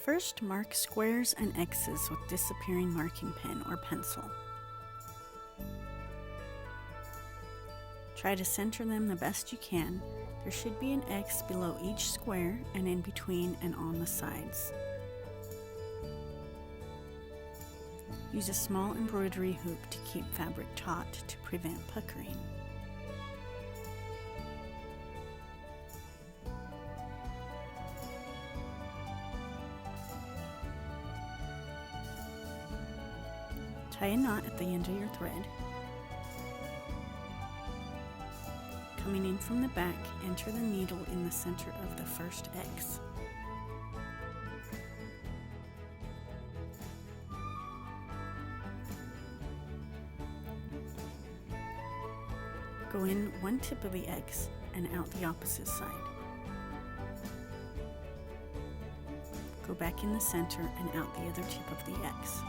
First, mark squares and X's with disappearing marking pen or pencil. Try to center them the best you can. There should be an X below each square and in between and on the sides. Use a small embroidery hoop to keep fabric taut to prevent puckering. Tie a knot at the end of your thread. Coming in from the back, enter the needle in the center of the first X. Go in one tip of the X and out the opposite side. Go back in the center and out the other tip of the X.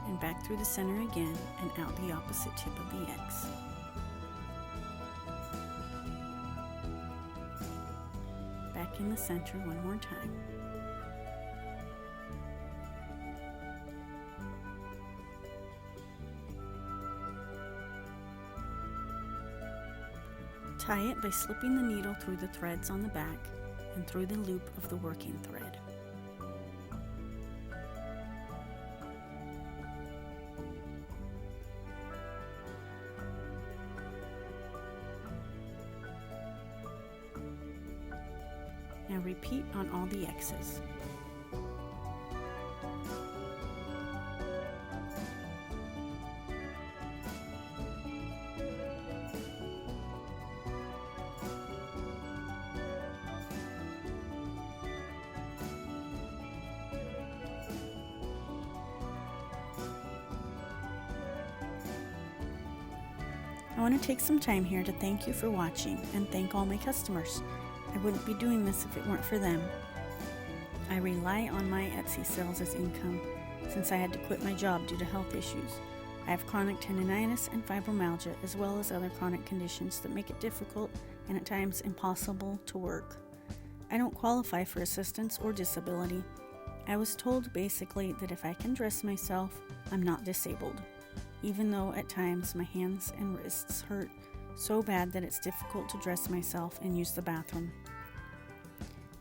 And back through the center again and out the opposite tip of the X. Back in the center one more time. Tie it by slipping the needle through the threads on the back and through the loop of the working thread. Now repeat on all the X's. I want to take some time here to thank you for watching and thank all my customers. I wouldn't be doing this if it weren't for them. I rely on my Etsy sales as income since I had to quit my job due to health issues. I have chronic tendinitis and fibromyalgia as well as other chronic conditions that make it difficult and at times impossible to work. I don't qualify for assistance or disability. I was told basically that if I can dress myself, I'm not disabled, even though at times my hands and wrists hurt so bad that it's difficult to dress myself and use the bathroom.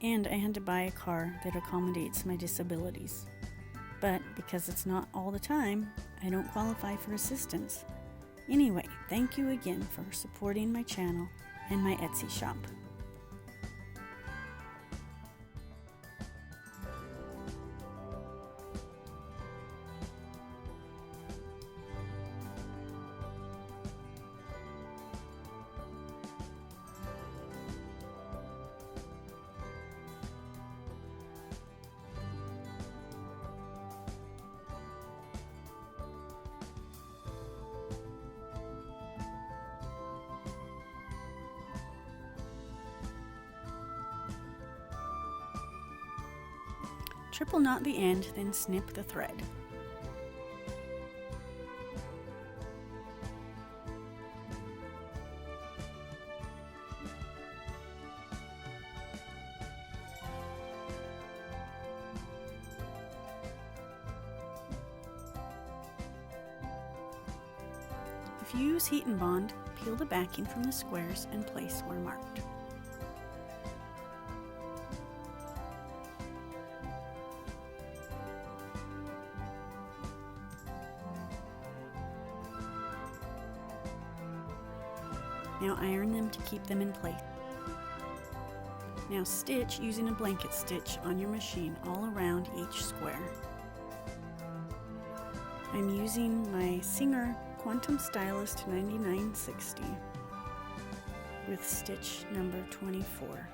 And I had to buy a car that accommodates my disabilities. But because it's not all the time, I don't qualify for assistance. Anyway, thank you again for supporting my channel and my Etsy shop. Triple knot the end, then snip the thread. If you use heat and bond, peel the backing from the squares and place where marked. Now iron them to keep them in place. Now stitch using a blanket stitch on your machine all around each square. I'm using my Singer Quantum Stylist 9960 with stitch number 24.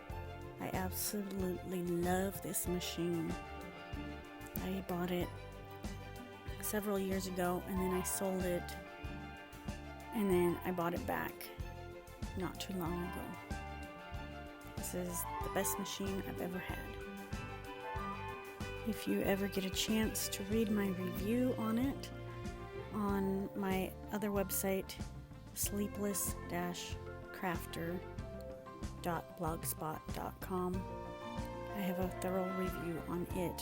I absolutely love this machine. I bought it several years ago and then I sold it and then I bought it back not too long ago. This is the best machine I've ever had. If you ever get a chance to read my review on it on my other website, Sleepless-Crafter, embroidery.blogspot.com. I have a thorough review on it.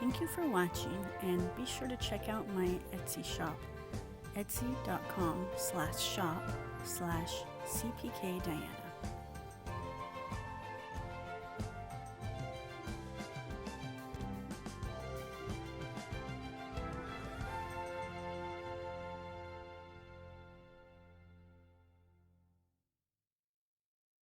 Thank you for watching, and be sure to check out my Etsy shop, etsy.com/shop/cpkdiana.